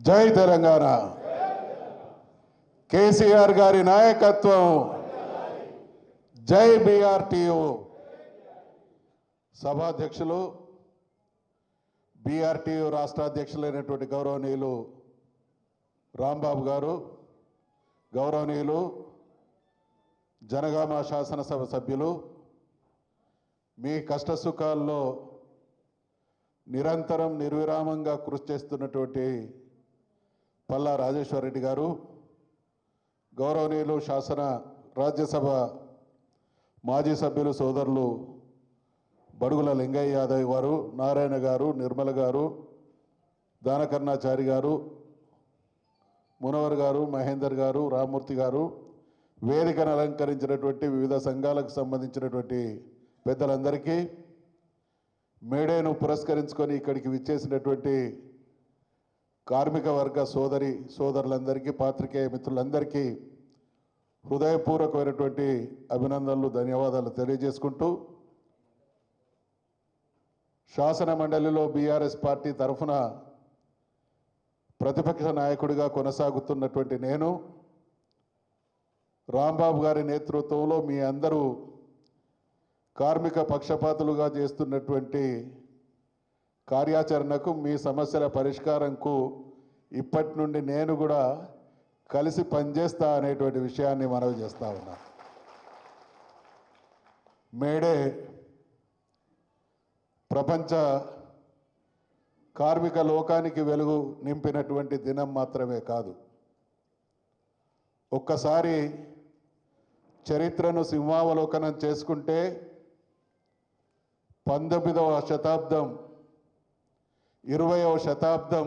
జై తెలంగాణ కేసీఆర్ గారి నాయకత్వం జై బీఆర్టీయూ సభాధ్యక్షులు బీఆర్టీయూ రాష్ట్ర అధ్యక్షులైనటువంటి గౌరవనీయులు రాంబాబు గారు, గౌరవనీయులు జనగామ శాసనసభ సభ్యులు, మీ కష్టసుఖాల్లో నిరంతరం నిర్విరామంగా కృషి చేస్తున్నటువంటి పల్లా రాజేశ్వర్ రెడ్డి గారు, గౌరవనీయులు శాసన రాజ్యసభ మాజీ సభ్యులు సోదరులు బడుగుల లింగయ్య యాదవ్ గారు, నారాయణ గారు, నిర్మల గారు, దానకర్ణాచారి గారు, మునవర్ గారు, మహేందర్ గారు, రామ్మూర్తి గారు, వేదికను అలంకరించినటువంటి వివిధ సంఘాలకు సంబంధించినటువంటి పెద్దలందరికీ, మేడేను పురస్కరించుకొని ఇక్కడికి విచ్చేసినటువంటి కార్మిక వర్గ సోదరులందరికీ, పాత్రికేయ మిత్రులందరికీ హృదయపూర్వకమైనటువంటి అభినందనలు, ధన్యవాదాలు తెలియజేసుకుంటూ, శాసన మండలిలో బీఆర్ఎస్ పార్టీ తరఫున ప్రతిపక్ష నాయకుడిగా కొనసాగుతున్నటువంటి నేను రాంబాబు గారి నేతృత్వంలో మీ అందరూ కార్మిక పక్షపాతులుగా చేస్తున్నటువంటి కార్యాచరణకు, మీ సమస్యల పరిష్కారంకు ఇప్పటి నుండి నేను కూడా కలిసి పనిచేస్తా అనేటువంటి విషయాన్ని మనవి చేస్తా ఉన్నా. మేడే ప్రపంచ కార్మిక లోకానికి వెలుగు నింపినటువంటి దినం మాత్రమే కాదు, ఒక్కసారి చరిత్రను సింహావలోకనం చేసుకుంటే 19వ శతాబ్దం 20వ శతాబ్దం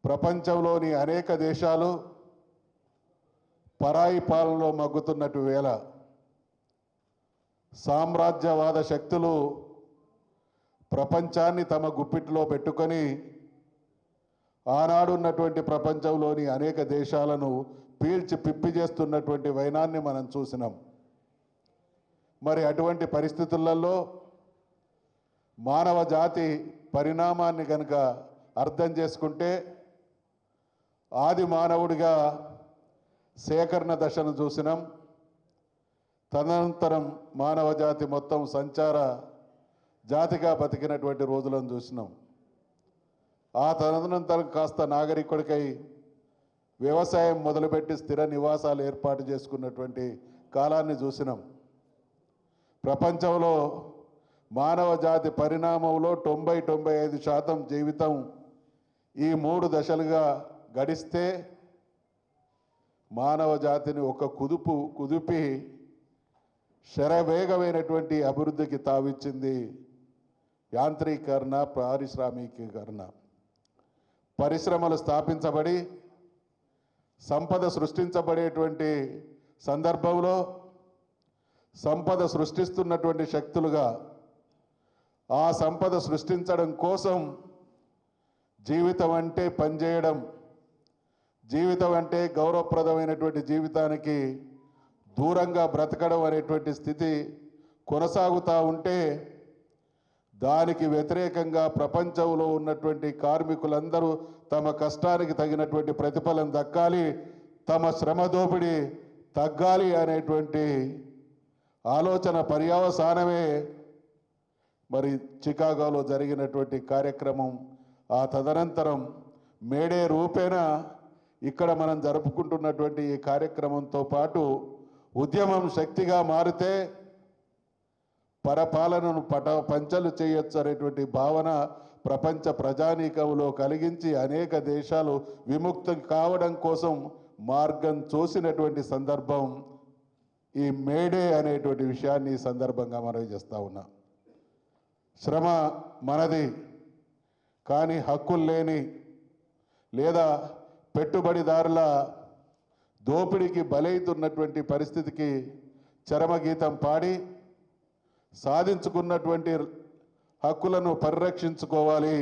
ప్రపంచంలోని అనేక దేశాలు పరాయి పాలనలో మగ్గుతున్నట్టు వేళ సామ్రాజ్యవాద శక్తులు ప్రపంచాన్ని తమ గుప్పిట్లో పెట్టుకొని ఆనాడున్నటువంటి ప్రపంచంలోని అనేక దేశాలను పీల్చి పిప్పి చేస్తున్నటువంటి వైనాన్ని మనం చూసినాం. మరి అటువంటి పరిస్థితులలో మానవ జాతి పరిణామాన్ని కనుక అర్థం చేసుకుంటే, ఆది మానవుడిగా సేకరణ దశను చూసినాం, తదనంతరం మానవ జాతి మొత్తం సంచార జాతిగా బతికినటువంటి రోజులను చూసినాం. ఆ తదనంతరం కాస్త నాగరికుడికై వ్యవసాయం మొదలుపెట్టి స్థిర నివాసాలు ఏర్పాటు చేసుకున్నటువంటి కాలాన్ని చూసినాం. ప్రపంచంలో మానవ జాతి పరిణామంలో 90-95% జీవితం ఈ 3 దశలుగా గడిస్తే, మానవ జాతిని ఒక కుదిపి శరవేగమైనటువంటి అభివృద్ధికి తావిచ్చింది యాంత్రీకరణ, పారిశ్రామికీకరణ. పరిశ్రమలు స్థాపించబడి సంపద సృష్టించబడేటువంటి సందర్భంలో సంపద సృష్టిస్తున్నటువంటి శక్తులుగా ఆ సంపద సృష్టించడం కోసం జీవితం అంటే పనిచేయడం, జీవితం అంటే గౌరవప్రదమైనటువంటి జీవితానికి దూరంగా బ్రతకడం అనేటువంటి స్థితి కొనసాగుతూ ఉంటే, దానికి వ్యతిరేకంగా ప్రపంచంలో ఉన్నటువంటి కార్మికులందరూ తమ కష్టానికి తగినటువంటి ప్రతిఫలం దక్కాలి, తమ శ్రమ దోపిడీ తగ్గాలి అనేటువంటి ఆలోచన పర్యవసానమే మరి చికాగోలో జరిగినటువంటి కార్యక్రమం. ఆ తదనంతరం మేడే రూపేణ ఇక్కడ మనం జరుపుకుంటున్నటువంటి ఈ కార్యక్రమంతో పాటు ఉద్యమం శక్తిగా మారితే పరపాలనను పంచలు చేయొచ్చు అనేటువంటి భావన ప్రపంచ ప్రజానీకంలో కలిగించి అనేక దేశాలు విముక్తం కావడం కోసం మార్గం చూసినటువంటి సందర్భం ఈ మేడే అనేటువంటి విషయాన్ని ఈ సందర్భంగా మనవి చేస్తూ ఉన్నాం. శ్రమ మనది, కానీ హక్కులు లేని లేదా పెట్టుబడిదారుల దోపిడీకి బలైతున్నటువంటి పరిస్థితికి చరమగీతం పాడి సాధించుకున్నటువంటి హక్కులను పరిరక్షించుకోవాలి,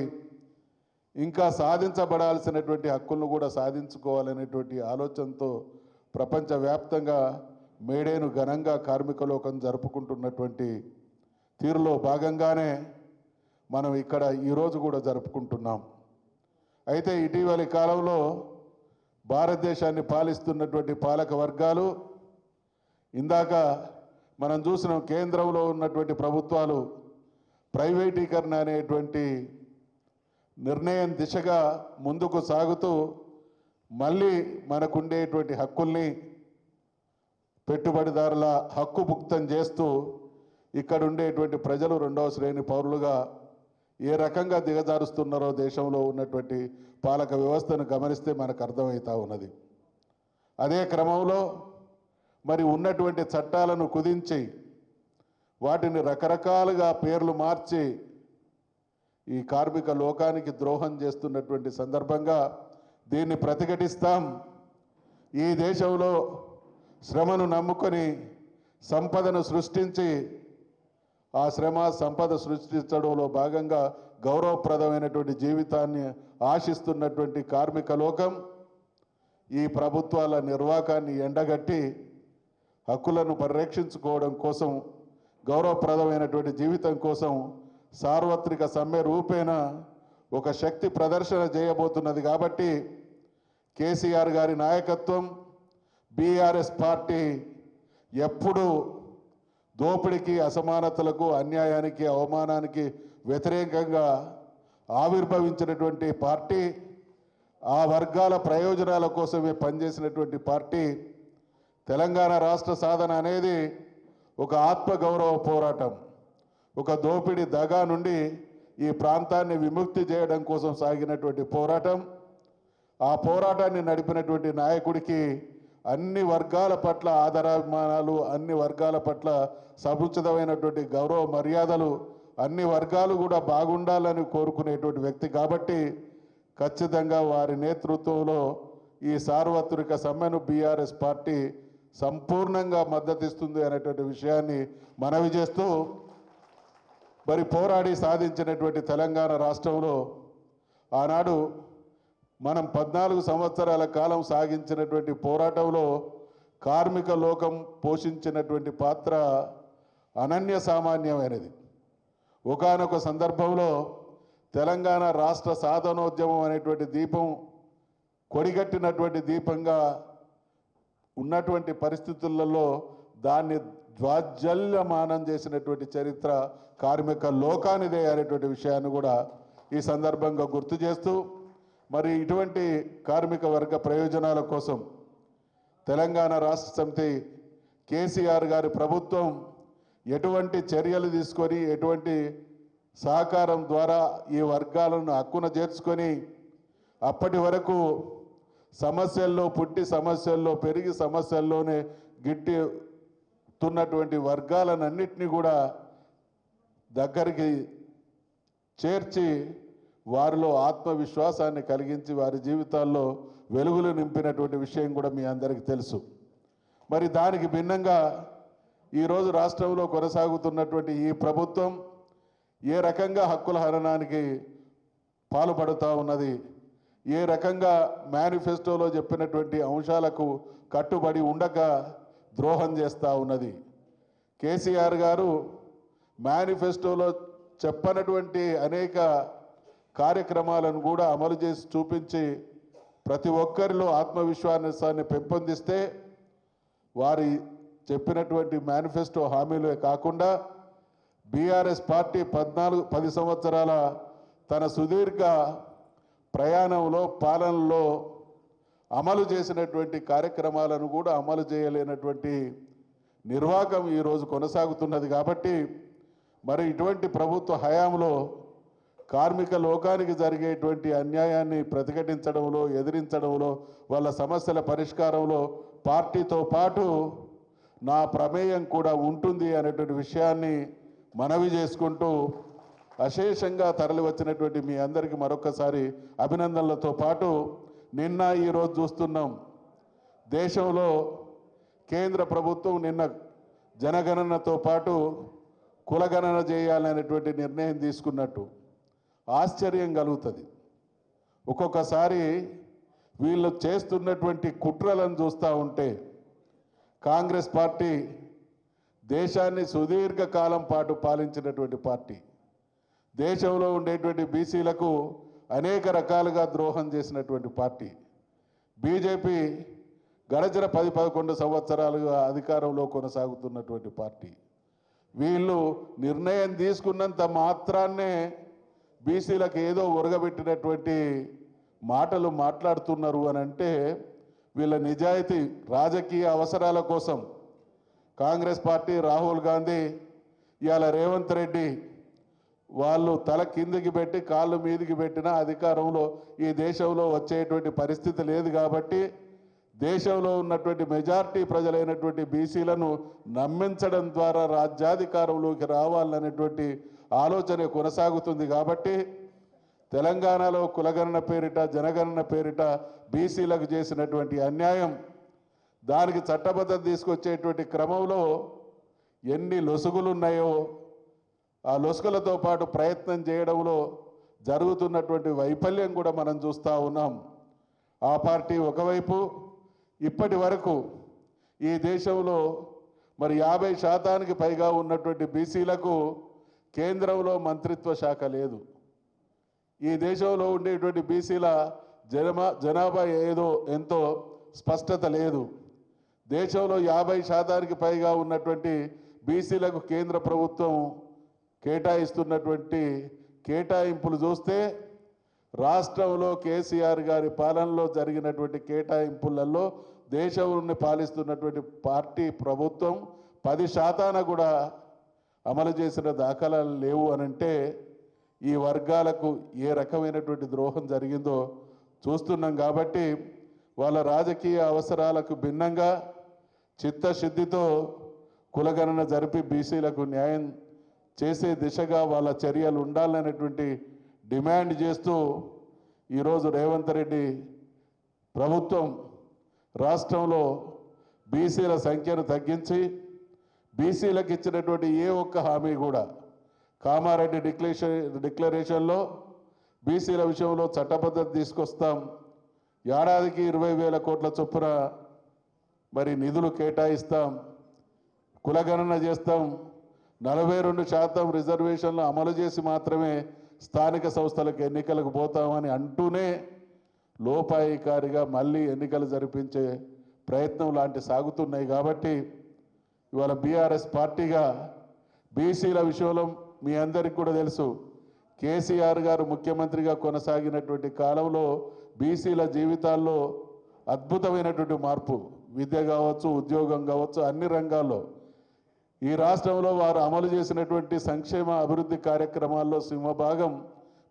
ఇంకా సాధించబడాల్సినటువంటి హక్కులను కూడా సాధించుకోవాలనేటువంటి ఆలోచనతో ప్రపంచవ్యాప్తంగా మేడేను ఘనంగా కార్మిక లోకం జరుపుకుంటున్నటువంటి తీరులో భాగంగానే మనం ఇక్కడ ఈరోజు కూడా జరుపుకుంటున్నాం. అయితే ఇటీవలి కాలంలో భారతదేశాన్ని పాలిస్తున్నటువంటి పాలక వర్గాలు ఇందాక మనం చూసిన కేంద్రంలో ఉన్నటువంటి ప్రభుత్వాలు ప్రైవేటీకరణ అనేటువంటి నిర్ణయం దిశగా ముందుకు సాగుతూ మళ్ళీ మనకుండేటువంటి హక్కుల్ని పెట్టుబడిదారుల హక్కు భుక్తం చేస్తూ ఇక్కడ ఉండేటువంటి ప్రజలు రెండవ శ్రేణి పౌరులుగా ఏ రకంగా దిగజారుస్తున్నారో దేశంలో ఉన్నటువంటి పాలక వ్యవస్థను గమనిస్తే మనకు అర్థమవుతా ఉన్నది. అదే క్రమంలో మరి ఉన్నటువంటి చట్టాలను కుదించి వాటిని రకరకాలుగా పేర్లు మార్చి ఈ కార్మిక లోకానికి ద్రోహం చేస్తున్నటువంటి సందర్భంగా దీన్ని ప్రతిఘటిస్తాం. ఈ దేశంలో శ్రమను నమ్ముకొని సంపదను సృష్టించి ఆ శ్రమ సంపద సృష్టించడంలో భాగంగా గౌరవప్రదమైనటువంటి జీవితాన్ని ఆశిస్తున్నటువంటి కార్మిక లోకం ఈ ప్రభుత్వాల నిర్వాకాన్ని ఎండగట్టి హక్కులను పరిరక్షించుకోవడం కోసం గౌరవప్రదమైనటువంటి జీవితం కోసం సార్వత్రిక సమ్మె రూపేణ ఒక శక్తి ప్రదర్శన చేయబోతున్నది. కాబట్టి కేసీఆర్ గారి నాయకత్వం బీఆర్ఎస్ పార్టీ ఎప్పుడూ దోపిడీకి అసమానతలకు అన్యాయానికి అవమానానికి వ్యతిరేకంగా ఆవిర్భవించినటువంటి పార్టీ, ఆ వర్గాల ప్రయోజనాల కోసమే పనిచేసినటువంటి పార్టీ. తెలంగాణ రాష్ట్ర సాధన అనేది ఒక ఆత్మగౌరవ పోరాటం, ఒక దోపిడీ దగా నుండి ఈ ప్రాంతాన్ని విముక్తి చేయడం కోసం సాగినటువంటి పోరాటం. ఆ పోరాటాన్ని నడిపినటువంటి నాయకుడికి అన్ని వర్గాల పట్ల ఆదరాభిమానాలు, అన్ని వర్గాల పట్ల సముచితమైనటువంటి గౌరవ మర్యాదలు, అన్ని వర్గాలు కూడా బాగుండాలని కోరుకునేటువంటి వ్యక్తి కాబట్టి ఖచ్చితంగా వారి నేతృత్వంలో ఈ సార్వత్రిక సమ్మెను బీఆర్ఎస్ పార్టీ సంపూర్ణంగా మద్దతిస్తుంది అనేటువంటి విషయాన్ని మనవి చేస్తూ, మరి పోరాడి సాధించినటువంటి తెలంగాణ రాష్ట్రంలో ఆనాడు మనం 14 సంవత్సరాల కాలం సాగించినటువంటి పోరాటంలో కార్మిక లోకం పోషించినటువంటి పాత్ర అనన్య సామాన్యమైనది. ఒకానొక సందర్భంలో తెలంగాణ రాష్ట్ర సాధనోద్యమం అనేటువంటి దీపం కొడిగట్టినటువంటి దీపంగా ఉన్నటువంటి పరిస్థితులలో దాన్ని జ్వాజ్వల్యమానం చేసినటువంటి చరిత్ర కార్మిక లోకానిదే అనేటువంటి విషయాన్ని కూడా ఈ సందర్భంగా గుర్తు చేస్తూ, మరి ఇటువంటి కార్మిక వర్గ ప్రయోజనాల కోసం తెలంగాణ రాష్ట్ర సమితి కేసీఆర్ గారి ప్రభుత్వం ఎటువంటి చర్యలు తీసుకొని ఎటువంటి సహకారం ద్వారా ఈ వర్గాలను హక్కున చేర్చుకొని అప్పటి వరకు సమస్యల్లో పుట్టి సమస్యల్లో పెరిగి సమస్యల్లోనే గిట్టుతున్నటువంటి వర్గాలన్నింటినీ కూడా దగ్గరికి చేర్చి వారిలో ఆత్మవిశ్వాసాన్ని కలిగించి వారి జీవితాల్లో వెలుగులు నింపినటువంటి విషయం కూడా మీ అందరికీ తెలుసు. మరి దానికి భిన్నంగా ఈరోజు రాష్ట్రంలో కొనసాగుతున్నటువంటి ఈ ప్రభుత్వం ఏ రకంగా హక్కుల హరణానికి పాల్పడుతూ ఉన్నది, ఏ రకంగా మేనిఫెస్టోలో చెప్పినటువంటి అంశాలకు కట్టుబడి ఉండక ద్రోహం చేస్తూ ఉన్నది. కేసీఆర్ గారు మేనిఫెస్టోలో చెప్పనటువంటి అనేక కార్యక్రమాలను కూడా అమలు చేసి చూపించి ప్రతి ఒక్కరిలో ఆత్మవిశ్వాసాన్ని పెంపొందిస్తే వారి చెప్పినటువంటి మేనిఫెస్టో హామీలే కాకుండా బీఆర్ఎస్ పార్టీ 10 సంవత్సరాల తన సుదీర్ఘ ప్రయాణంలో పాలనలో అమలు చేసినటువంటి కార్యక్రమాలను కూడా అమలు చేయలేనటువంటి నిర్వాహకం ఈరోజు కొనసాగుతున్నది. కాబట్టి మరి ఇటువంటి ప్రభుత్వ హయాంలో కార్మిక లోకానికి జరిగేటువంటి అన్యాయాన్ని ప్రతిఘటించడంలో, ఎదిరించడంలో, వాళ్ళ సమస్యల పరిష్కారంలో పార్టీతో పాటు నా ప్రమేయం కూడా ఉంటుంది అనేటువంటి విషయాన్ని మనవి చేసుకుంటూ అశేషంగా తరలి వచ్చినటువంటి మీ అందరికీ మరొకసారి అభినందనలతో పాటు నిన్న ఈరోజు చూస్తున్నాం దేశంలో కేంద్ర ప్రభుత్వం నిన్న జనగణనతో పాటు కులగణన చేయాలనేటువంటి నిర్ణయం తీసుకున్నట్టు ఆశ్చర్యం కలుగుతుంది. ఒక్కొక్కసారి వీళ్ళు చేస్తున్నటువంటి కుట్రలను చూస్తూ ఉంటే కాంగ్రెస్ పార్టీ దేశాన్ని సుదీర్ఘకాలం పాటు పాలించినటువంటి పార్టీ, దేశంలో ఉండేటువంటి బీసీలకు అనేక రకాలుగా ద్రోహం చేసినటువంటి పార్టీ. బీజేపీ గడచిన 10-11 సంవత్సరాలుగా అధికారంలో కొనసాగుతున్నటువంటి పార్టీ. వీళ్ళు నిర్ణయం తీసుకున్నంత మాత్రాన్నే బీసీలకు ఏదో ఒరగబెట్టినటువంటి మాటలు మాట్లాడుతున్నారు అని అంటే వీళ్ళ నిజాయితీ రాజకీయ అవసరాల కోసం కాంగ్రెస్ పార్టీ, రాహుల్ గాంధీ, ఇవాళ రేవంత్ రెడ్డి వాళ్ళు తల కిందికి పెట్టి కాళ్ళు మీదికి పెట్టిన అధికారంలో ఈ దేశంలో వచ్చేటువంటి పరిస్థితి లేదు. కాబట్టి దేశంలో ఉన్నటువంటి మెజారిటీ ప్రజలైనటువంటి బీసీలను నమ్మించడం ద్వారా రాజ్యాధికారంలోకి రావాలనేటువంటి ఆలోచన కొనసాగుతుంది. కాబట్టి తెలంగాణలో కులగణన పేరిట, జనగణన పేరిట బీసీలకు చేసినటువంటి అన్యాయం, దానికి చట్టబద్ధత తీసుకొచ్చేటువంటి క్రమంలో ఎన్ని లొసుగులు ఉన్నాయో ఆ లొసుగులతో పాటు ప్రయత్నం చేయడంలో జరుగుతున్నటువంటి వైఫల్యం కూడా మనం చూస్తూ ఉన్నాం. ఆ పార్టీ ఒకవైపు ఇప్పటి వరకు ఈ దేశంలో మరి 50% పైగా ఉన్నటువంటి బీసీలకు కేంద్రంలో మంత్రిత్వ శాఖ లేదు. ఈ దేశంలో ఉండేటువంటి బీసీల జనాభా ఎంతో స్పష్టత లేదు. దేశంలో 50% పైగా ఉన్నటువంటి బీసీలకు కేంద్ర ప్రభుత్వం కేటాయిస్తున్నటువంటి కేటాయింపులు చూస్తే రాష్ట్రంలో కేసీఆర్ గారి పాలనలో జరిగినటువంటి కేటాయింపులలో దేశంలో పాలిస్తున్నటువంటి పార్టీ ప్రభుత్వం 10% కూడా అమలు చేసిన దాఖలాలు లేవు అనంటే ఈ వర్గాలకు ఏ రకమైనటువంటి ద్రోహం జరిగిందో చూస్తున్నాం. కాబట్టి వాళ్ళ రాజకీయ అవసరాలకు భిన్నంగా చిత్తశుద్ధితో కులగణన జరిపి బీసీలకు న్యాయం చేసే దిశగా వాళ్ళ చర్యలు ఉండాలనేటువంటి డిమాండ్ చేస్తూ ఈరోజు రేవంత్ రెడ్డి ప్రభుత్వం రాష్ట్రంలో బీసీల సంఖ్యను తగ్గించి బీసీలకు ఇచ్చినటువంటి ఏ ఒక్క హామీ కూడా కామారెడ్డి డిక్లరేషన్లో బీసీల విషయంలో చట్టబద్ధత తీసుకొస్తాం, ఏడాదికి 20,000 కోట్ల చొప్పున మరి నిధులు కేటాయిస్తాం, కులగణన చేస్తాం, 42% రిజర్వేషన్లు అమలు చేసి మాత్రమే స్థానిక సంస్థలకు ఎన్నికలకు పోతామని అంటూనే లోపాయికారిగా మళ్ళీ ఎన్నికలు జరిపించే ప్రయత్నం లాంటి సాగుతున్నాయి. కాబట్టి ఇవాళ బీఆర్ఎస్ పార్టీగా బీసీల విషయంలో మీ అందరికీ కూడా తెలుసు, కేసీఆర్ గారు ముఖ్యమంత్రిగా కొనసాగినటువంటి కాలంలో బీసీల జీవితాల్లో అద్భుతమైనటువంటి మార్పు, విద్య కావచ్చు, ఉద్యోగం కావచ్చు, అన్ని రంగాల్లో ఈ రాష్ట్రంలో వారు అమలు చేసినటువంటి సంక్షేమ అభివృద్ధి కార్యక్రమాల్లో సింహభాగం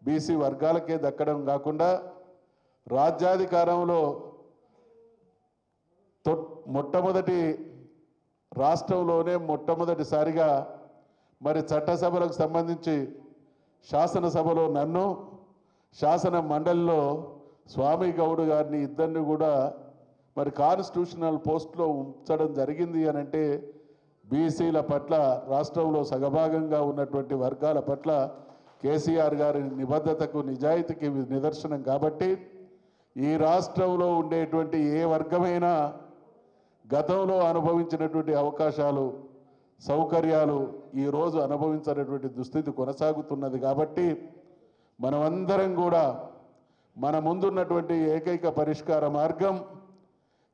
బీసీ వర్గాలకే దక్కడం కాకుండా రాజ్యాధికారంలో మొట్టమొదటి రాష్ట్రంలోనే మొట్టమొదటిసారిగా మరి చట్టసభలకు సంబంధించి శాసనసభలో నన్ను, శాసన మండలిలో స్వామి గౌడ్ గారిని ఇద్దరిని కూడా మరి కాన్స్టిట్యూషనల్ పోస్ట్లో ఉంచడం జరిగింది అని అంటే బీసీల పట్ల రాష్ట్రంలో సగభాగంగా ఉన్నటువంటి వర్గాల పట్ల కేసీఆర్ గారి నిబద్ధతకు, నిజాయితీకి నిదర్శనం. కాబట్టి ఈ రాష్ట్రంలో ఉండేటువంటి ఏ వర్గమైనా గతంలో అనుభవించినటువంటి అవకాశాలు, సౌకర్యాలు ఈరోజు అనుభవించినటువంటి దుస్థితి కొనసాగుతున్నది. కాబట్టి మనమందరం కూడా మన ముందున్నటువంటి ఏకైక పరిష్కార మార్గం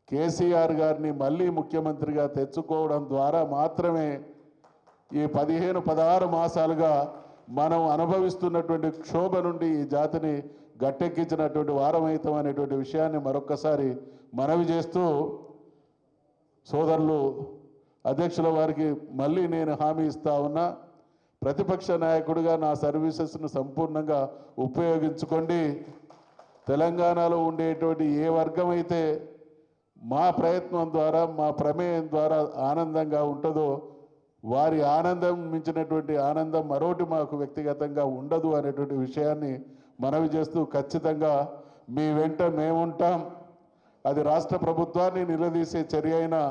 కేసీఆర్ గారిని మళ్ళీ ముఖ్యమంత్రిగా తెచ్చుకోవడం ద్వారా మాత్రమే ఈ 15-16 మాసాలుగా మనం అనుభవిస్తున్నటువంటి క్షోభ నుండి ఈ జాతిని గట్టెక్కించినటువంటి వారమైతం అనేటువంటి విషయాన్ని మరొక్కసారి మనవి చేస్తూ, సోదరులు అధ్యక్షుల వారికి మళ్ళీ నేను హామీ ఇస్తా ఉన్నా, ప్రతిపక్ష నాయకుడిగా నా సర్వీసెస్ను సంపూర్ణంగా ఉపయోగించుకోండి. తెలంగాణలో ఉండేటువంటి ఏ వర్గం అయితే మా ప్రయత్నం ద్వారా, మా ప్రమేయం ద్వారా ఆనందంగా ఉంటుందో వారి ఆనందం మించినటువంటి ఆనందం మరోటి మాకు వ్యక్తిగతంగా ఉండదు అనేటువంటి విషయాన్ని మనవి చేస్తూ, ఖచ్చితంగా మీ వెంట మేముంటాం. అది రాష్ట్ర ప్రభుత్వాన్ని నిలదీసే చర్య అయినా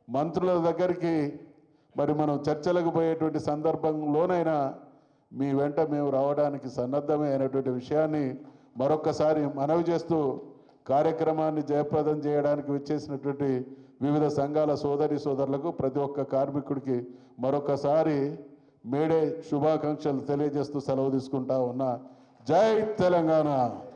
మంత్రుల దగ్గరికి మరి మనం చర్చలకు పోయేటువంటి సందర్భంలోనైనా మీ వెంట మేము రావడానికి సన్నద్ధమే అనేటువంటి విషయాన్ని మరొక్కసారి మనవి చేస్తూ, కార్యక్రమాన్ని జయప్రదం చేయడానికి వచ్చేసినటువంటి వివిధ సంఘాల సోదరులకు, ప్రతి ఒక్క కార్మికుడికి మరొకసారి మేడే శుభాకాంక్షలు తెలియజేస్తూ సెలవు తీసుకుంటా ఉన్నా. జై తెలంగాణ.